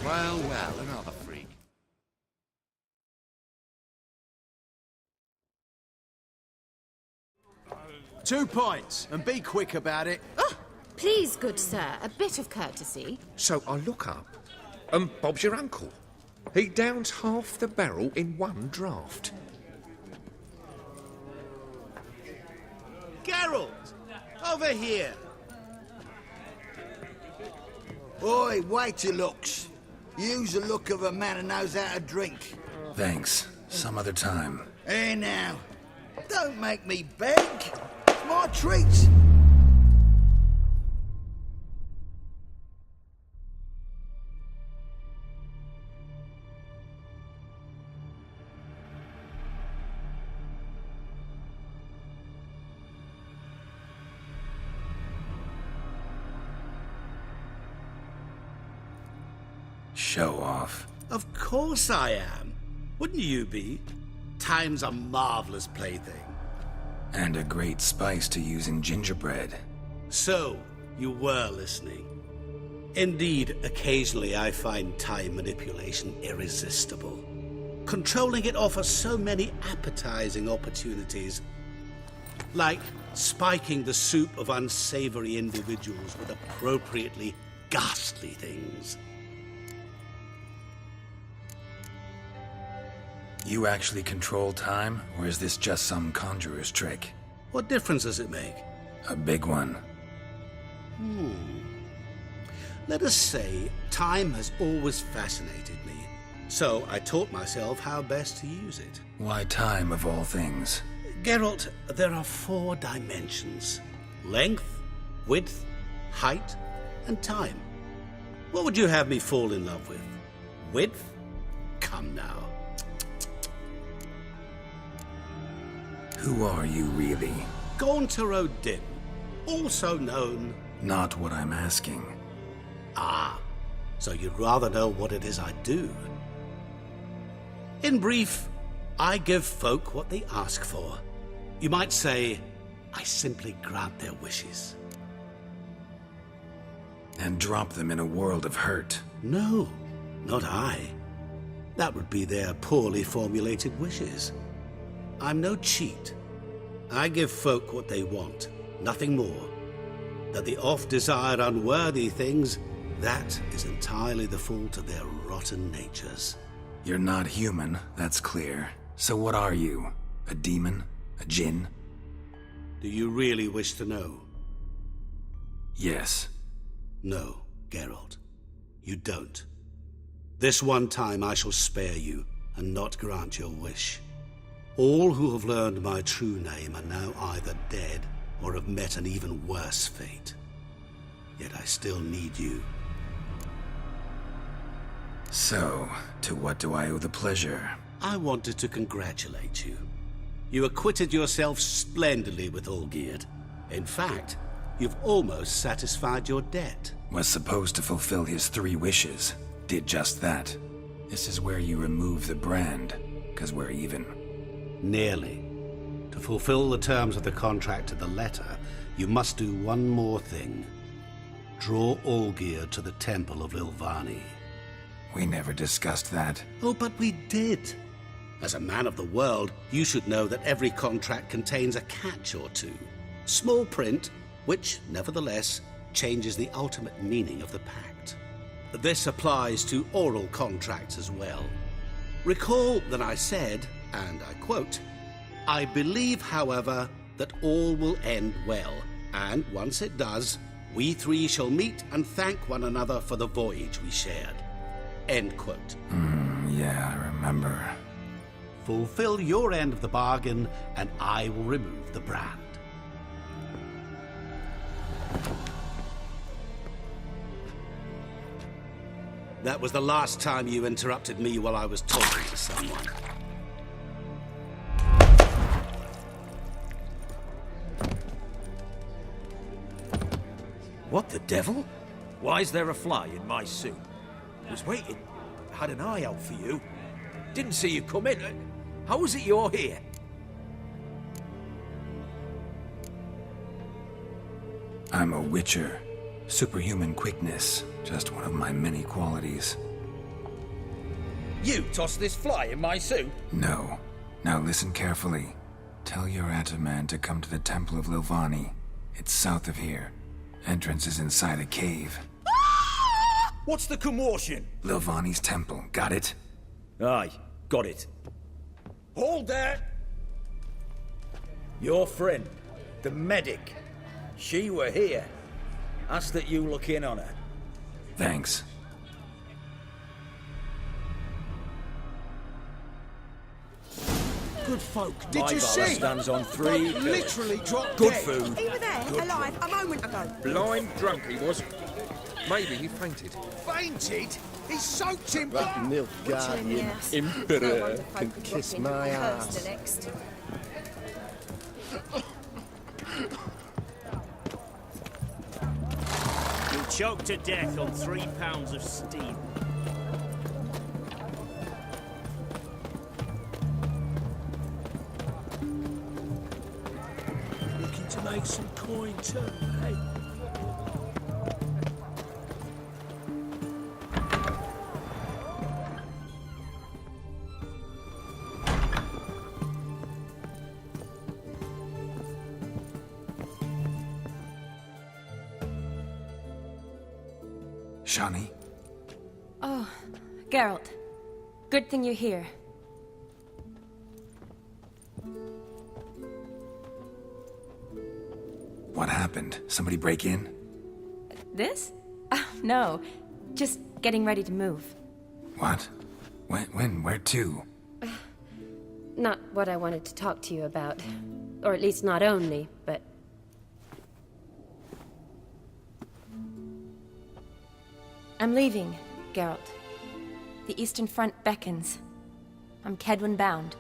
Well, well, another freak. Two points, and be quick about it. Please, good sir, a bit of courtesy. So I look up, and Bob's your uncle. He downs half the barrel in one draft. Geralt! Over here! Oi, wait your looks. Use the look of a man who knows how to drink. Thanks. Some other time. Here now. Don't make me beg. It's my treat. Show off. Of course I am. Wouldn't you be? Time's a marvelous plaything. And a great spice to use in gingerbread. So, you were listening. Indeed, occasionally I find time manipulation irresistible. Controlling it offers so many appetizing opportunities. Like spiking the soup of unsavory individuals with appropriately ghastly things. You actually control time, or is this just some conjurer's trick? What difference does it make? A big one. Let us say time has always fascinated me, so I taught myself how best to use it. Why time, of all things? Geralt, there are 4 dimensions. Length, width, height, and time. What would you have me fall in love with? Width? Come now. Who are you, really? Gaunter O'Dim, also known... Not what I'm asking. Ah, so you'd rather know what it is I do. In brief, I give folk what they ask for. You might say, I simply grant their wishes. And drop them in a world of hurt. No, not I. That would be their poorly formulated wishes. I'm no cheat. I give folk what they want, nothing more. That the oft-desired unworthy things, that is entirely the fault of their rotten natures. You're not human, that's clear. So what are you? A demon? A djinn? Do you really wish to know? Yes. No, Geralt. You don't. This one time I shall spare you and not grant your wish. All who have learned my true name are now either dead or have met an even worse fate. Yet I still need you. So, to what do I owe the pleasure? I wanted to congratulate you. You acquitted yourself splendidly with Olgierd. In fact, you've almost satisfied your debt. Was supposed to fulfill his 3 wishes. Did just that. This is where you remove the brand, 'cause we're even. Nearly. To fulfill the terms of the contract to the letter, you must do one more thing. Draw Olgierd to the Temple of Lilvani. We never discussed that. Oh, but we did. As a man of the world, you should know that every contract contains a catch or two. Small print, which, nevertheless, changes the ultimate meaning of the pact. This applies to oral contracts as well. Recall that I said, and I quote, I believe, however, that all will end well, and once it does, we 3 shall meet and thank one another for the voyage we shared. End quote. Yeah, I remember. Fulfill your end of the bargain, and I will remove the brand. That was the last time you interrupted me while I was talking to someone. What the devil? Why is there a fly in my suit? Was waiting. Had an eye out for you. Didn't see you come in. How is it you're here? I'm a witcher. Superhuman quickness. Just one of my many qualities. You tossed this fly in my suit? No. Now listen carefully. Tell your Ataman to come to the Temple of Lilvani. It's south of here. Entrance is inside a cave. What's the commotion? Lilvani's temple, got it? Aye, got it. Hold there! Your friend, the medic. She were here. Ask that you look in on her. Thanks. Good folk. Did My you butler see? stands on 3 pillars. Literally dropped Good dead. food. He was there, alive, a moment ago. Blind drunk he was. Maybe he fainted. Fainted? He soaked in blood. Nilfgaardian Emperor can kiss my ass. Next. You'll choke to death on 3 pounds of steam. Looking to make some coin too, hey? Shani? Oh, Geralt. Good thing you're here. What happened? Somebody break in? This? No. Just getting ready to move. What? When? Where to? Not what I wanted to talk to you about. Or at least not only, but... I'm leaving, Geralt. The Eastern Front beckons. I'm Kedwin bound.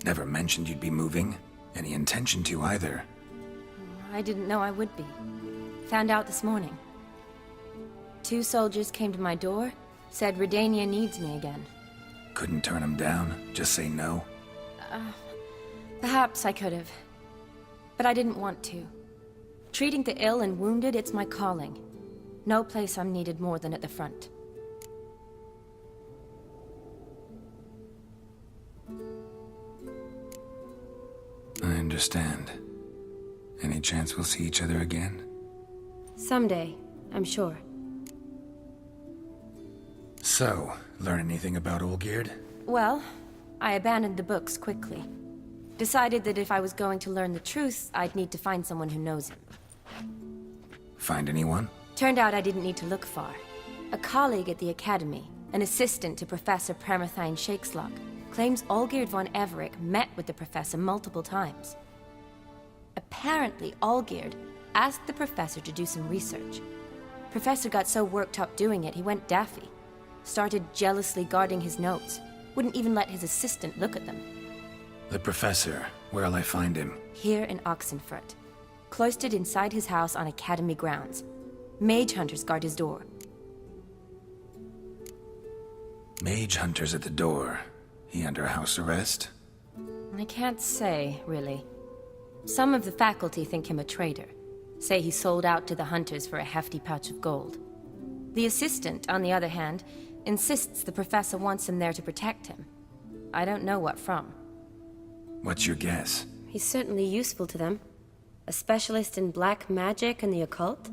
Never mentioned you'd be moving. Any intention to either. I didn't know I would be. Found out this morning. 2 soldiers came to my door, said Redania needs me again. Couldn't turn him down? Just say no? Perhaps I could have. But I didn't want to. Treating the ill and wounded, it's my calling. No place I'm needed more than at the front. I understand. Any chance we'll see each other again? Someday, I'm sure. So, learn anything about Olgierd? Well, I abandoned the books quickly. Decided that if I was going to learn the truth, I'd need to find someone who knows him. Find anyone? Turned out I didn't need to look far. A colleague at the Academy, an assistant to Professor Permathine Shakeslog, claims Olgierd von Everec met with the professor multiple times. Apparently, Olgierd asked the professor to do some research. Professor got so worked up doing it, he went daffy. Started jealously guarding his notes. Wouldn't even let his assistant look at them. The professor. Where'll I find him? Here in Oxenfurt. Cloistered inside his house on Academy grounds. Mage hunters guard his door. Mage hunters at the door. He under house arrest? I can't say, really. Some of the faculty think him a traitor. Say he sold out to the hunters for a hefty pouch of gold. The assistant, on the other hand, insists the professor wants him there to protect him. I don't know what from. What's your guess? He's certainly useful to them. A specialist in black magic and the occult?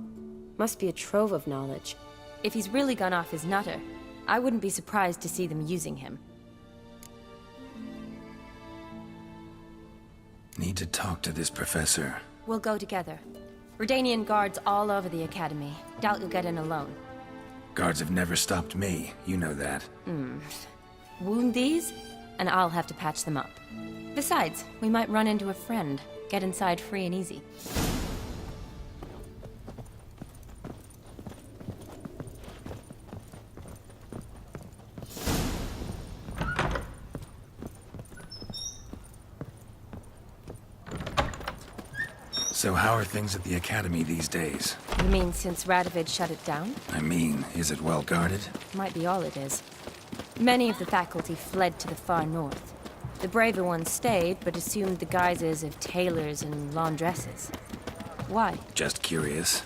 Must be a trove of knowledge. If he's really gone off his nutter, I wouldn't be surprised to see them using him. Need to talk to this professor. We'll go together. Redanian guards all over the Academy. Doubt you'll get in alone. Guards have never stopped me, you know that. Wound these, and I'll have to patch them up. Besides, we might run into a friend. Get inside free and easy. So how are things at the Academy these days? You mean since Radovid shut it down? I mean, is it well guarded? Might be all it is. Many of the faculty fled to the far north. The braver ones stayed, but assumed the guises of tailors and laundresses. Why? Just curious.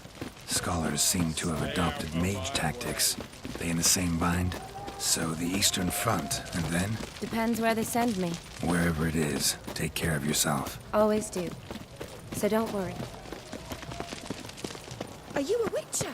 Scholars seem to have adopted mage tactics. They in the same bind? So the Eastern Front, and then? Depends where they send me. Wherever it is, take care of yourself. Always do. So don't worry. Are you a witcher?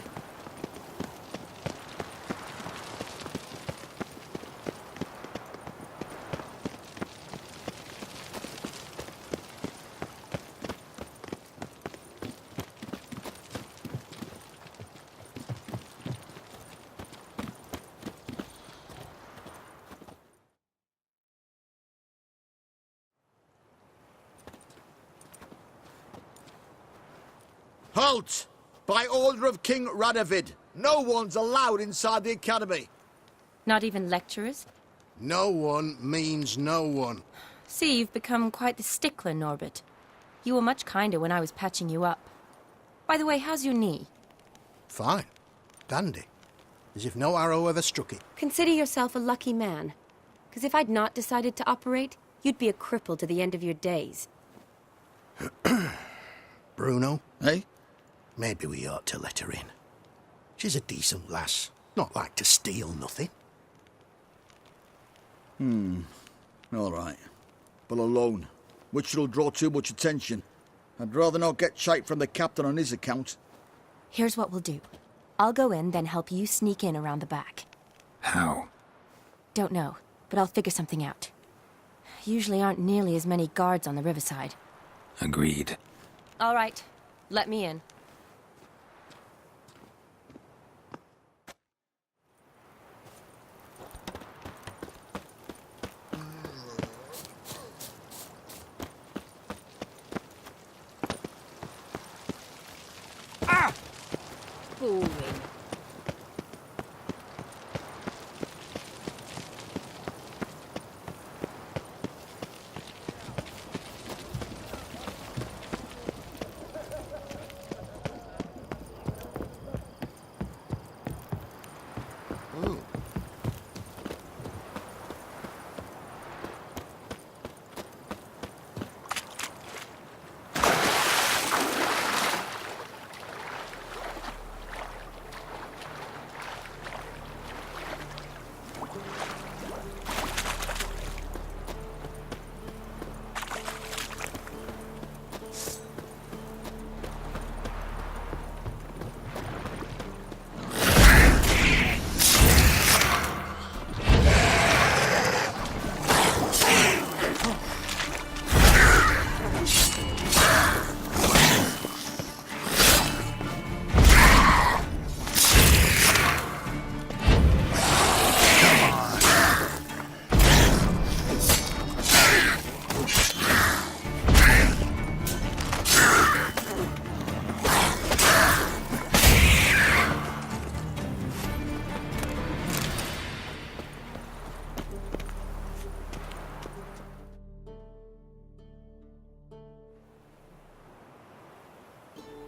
Halt! By order of King Radovid, no one's allowed inside the academy. Not even lecturers? No one means no one. See, you've become quite the stickler, Norbert. You were much kinder when I was patching you up. By the way, how's your knee? Fine. Dandy. As if no arrow ever struck it. Consider yourself a lucky man. Because if I'd not decided to operate, you'd be a cripple to the end of your days. Bruno, eh? Maybe we ought to let her in. She's a decent lass. Not like to steal nothing. All right. But alone, which will draw too much attention. I'd rather not get shite from the captain on his account. Here's what we'll do. I'll go in, then help you sneak in around the back. How? Don't know, but I'll figure something out. Usually aren't nearly as many guards on the riverside. Agreed. All right, let me in. Boring.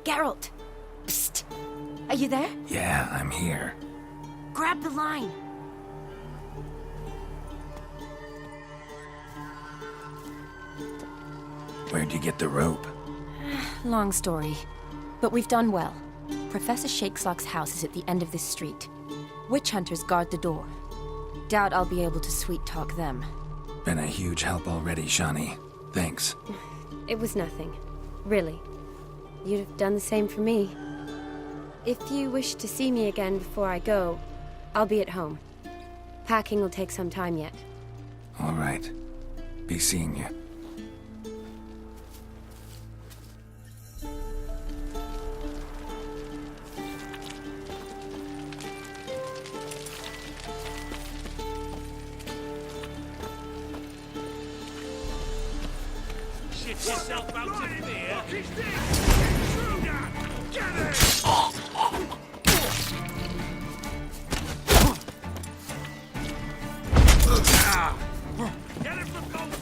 Geralt! Psst! Are you there? Yeah, I'm here. Grab the line! Where'd you get the rope? Long story. But we've done well. Professor Shakeslock's house is at the end of this street. Witch hunters guard the door. Doubt I'll be able to sweet-talk them. Been a huge help already, Shani. Thanks. It was nothing. Really. You'd have done the same for me. If you wish to see me again before I go, I'll be at home. Packing will take some time yet. All right. Be seeing you. Shit yourself out of fear. Get him from gold.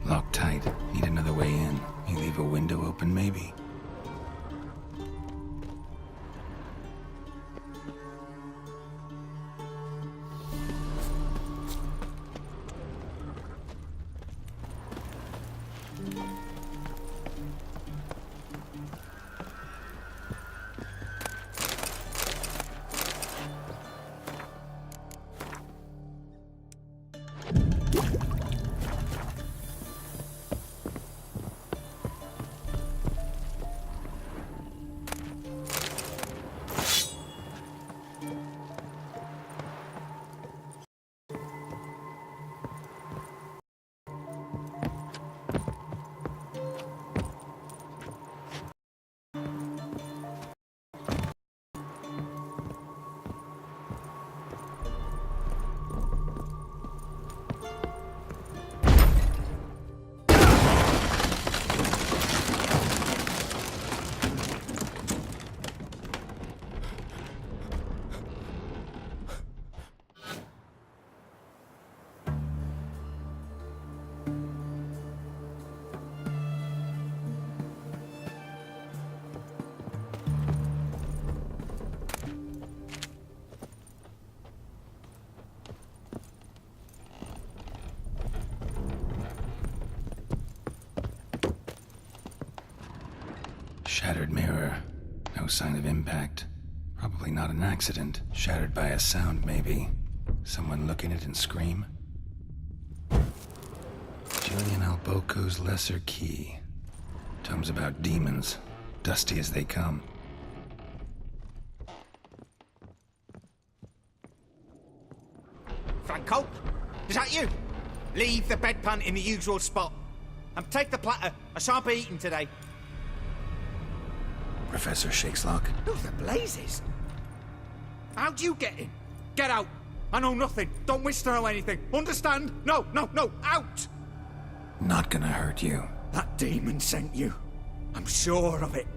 Locked tight. Need another way in. You leave a window open, maybe? Shattered mirror. No sign of impact. Probably not an accident. Shattered by a sound, maybe. Someone look in it and scream? Julian Alboco's Lesser Key. Tomes about demons. Dusty as they come. Franco? Is that you? Leave the bedpan in the usual spot. And take the platter. I shan't be eating today. Professor Shakeslock? Who the blazes? How'd you get in? Get out! I know nothing. Don't wish to know anything. Understand? No, no, no! Out! Not gonna hurt you. That demon sent you. I'm sure of it.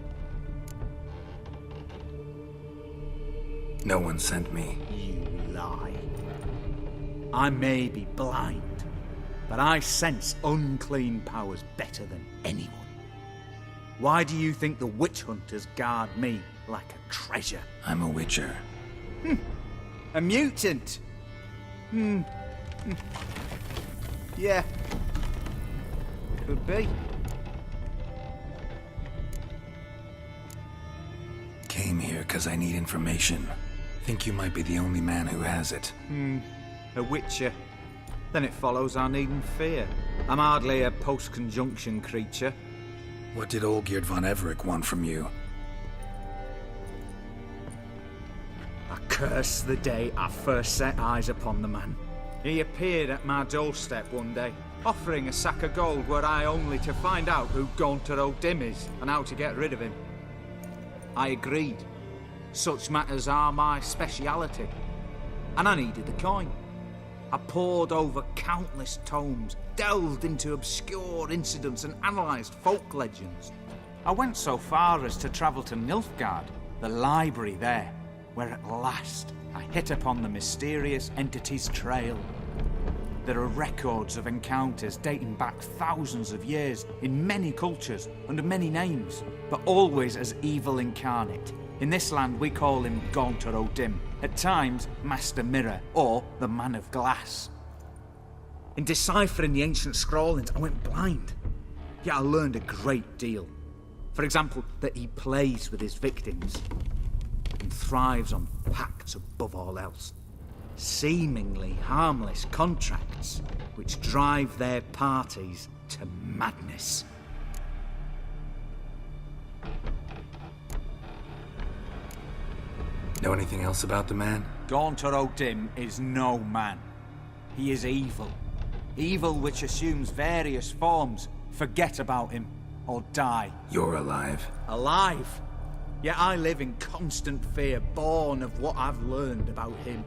No one sent me. You lie. I may be blind, but I sense unclean powers better than anyone. Why do you think the witch hunters guard me like a treasure? I'm a witcher. A mutant? Yeah. Could be. Came here because I need information. Think you might be the only man who has it. A witcher. Then it follows I needn't fear. I'm hardly a post-conjunction creature. What did Olgierd von Everec want from you? I curse the day I first set eyes upon the man. He appeared at my doorstep one day, offering a sack of gold were I only to find out who Gaunter O'Dim is and how to get rid of him. I agreed. Such matters are my speciality. And I needed the coin. I pored over countless tomes, delved into obscure incidents and analysed folk legends. I went so far as to travel to Nilfgaard, the library there, where at last I hit upon the mysterious entity's trail. There are records of encounters dating back thousands of years in many cultures under many names, but always as evil incarnate. In this land we call him Gaunter O'Dim, at times Master Mirror or the Man of Glass. In deciphering the ancient scrawlings I went blind, yet I learned a great deal. For example, that he plays with his victims and thrives on pacts above all else. Seemingly harmless contracts which drive their parties to madness. Know anything else about the man? Gaunter O'Dim is no man. He is evil. Evil which assumes various forms. Forget about him, or die. You're alive. Alive? Yet I live in constant fear, born of what I've learned about him.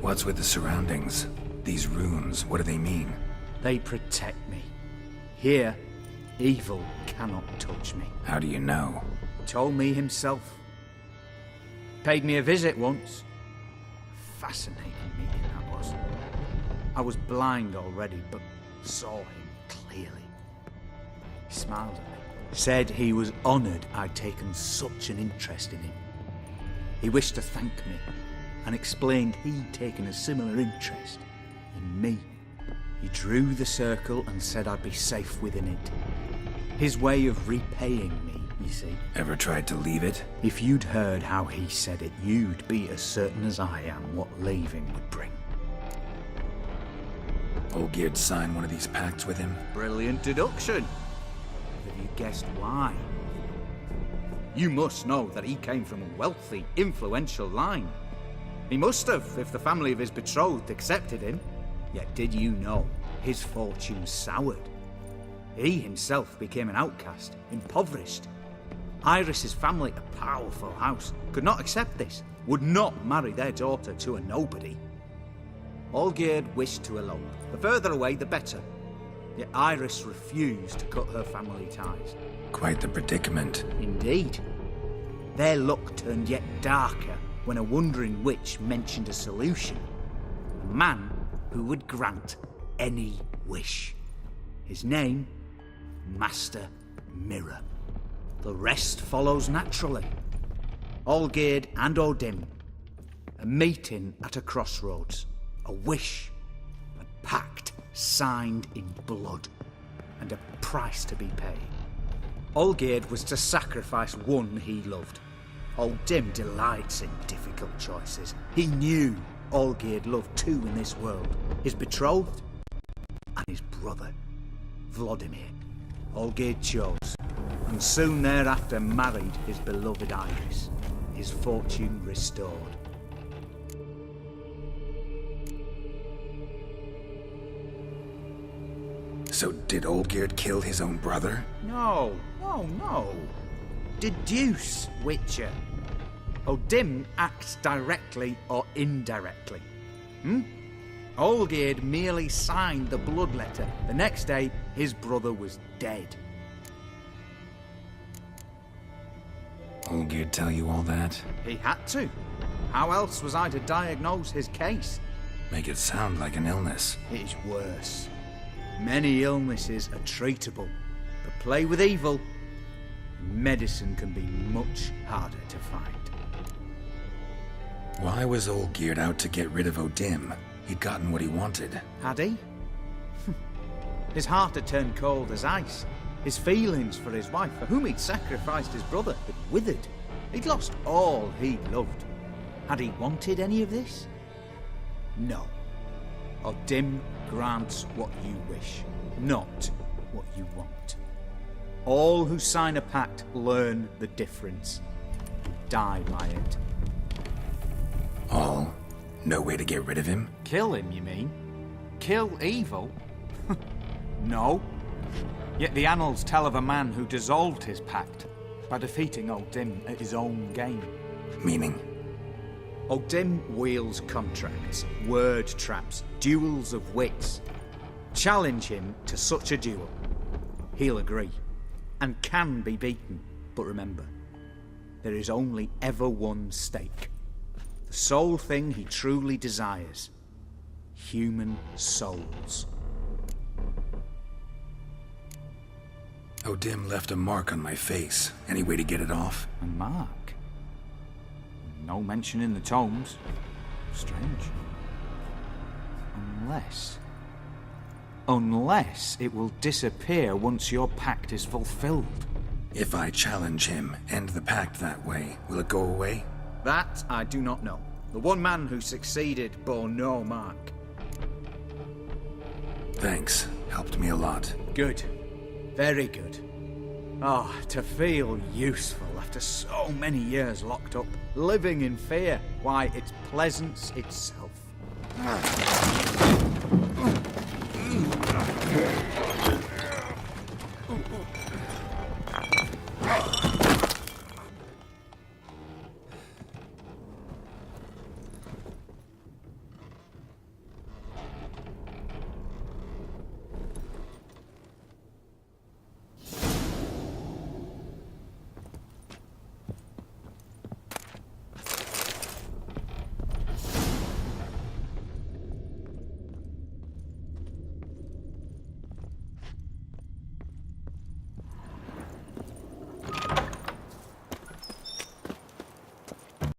What's with the surroundings? These runes, what do they mean? They protect me. Here, evil cannot touch me. How do you know? He told me himself. Paid me a visit once. Fascinating meeting that was. I was blind already, but saw him clearly. He smiled at me. Said he was honoured I'd taken such an interest in him. He wished to thank me, and explained he'd taken a similar interest in me. He drew the circle and said I'd be safe within it. His way of repaying me, you see. Ever tried to leave it? If you'd heard how he said it, you'd be as certain as I am what leaving would bring. Olgierd signed one of these pacts with him? Brilliant deduction. Have you guessed why? You must know that he came from a wealthy, influential line. He must have, if the family of his betrothed accepted him. Yet did you know his fortune soured? He himself became an outcast, impoverished. Iris's family, a powerful house, could not accept this, would not marry their daughter to a nobody. Olgierd wished to elope. The further away, the better. Yet Iris refused to cut her family ties. Quite the predicament. Indeed. Their luck turned yet darker when a wandering witch mentioned a solution. A man who would grant any wish. His name, Master Mirror. The rest follows naturally. Olgierd and Odim, a meeting at a crossroads, a wish, a pact signed in blood, and a price to be paid. Olgierd was to sacrifice one he loved. Odim delights in difficult choices. He knew Olgierd loved two in this world, his betrothed and his brother, Vladimir. Olgierd chose, and soon thereafter married his beloved Iris, his fortune restored. So did Olgierd kill his own brother? No. Deduce, Witcher. Odim acts directly or indirectly. Olgierd merely signed the blood letter. The next day, his brother was dead. Olgierd tell you all that? He had to. How else was I to diagnose his case? Make it sound like an illness. It is worse. Many illnesses are treatable, but play with evil, medicine can be much harder to find. Why was Olgierd out to get rid of Odim? He'd gotten what he wanted. Had he? His heart had turned cold as ice. His feelings for his wife, for whom he'd sacrificed his brother, had withered. He'd lost all he loved. Had he wanted any of this? No. Odim grants what you wish, not what you want. All who sign a pact learn the difference, and die by it. All? No way to get rid of him? Kill him, you mean? Kill evil? No. Yet the annals tell of a man who dissolved his pact by defeating Odim at his own game. Meaning? Odim wields contracts, word traps, duels of wits. Challenge him to such a duel. He'll agree, and can be beaten. But remember, there is only ever one stake. The sole thing he truly desires. Human souls. Odim left a mark on my face. Any way to get it off? A mark? No mention in the tomes. Strange. Unless it will disappear once your pact is fulfilled. If I challenge him, end the pact that way, will it go away? That I do not know. The one man who succeeded bore no mark. Thanks. Helped me a lot. Good. Very good. Ah, to feel useful after so many years locked up, living in fear. Why, it's pleasance itself.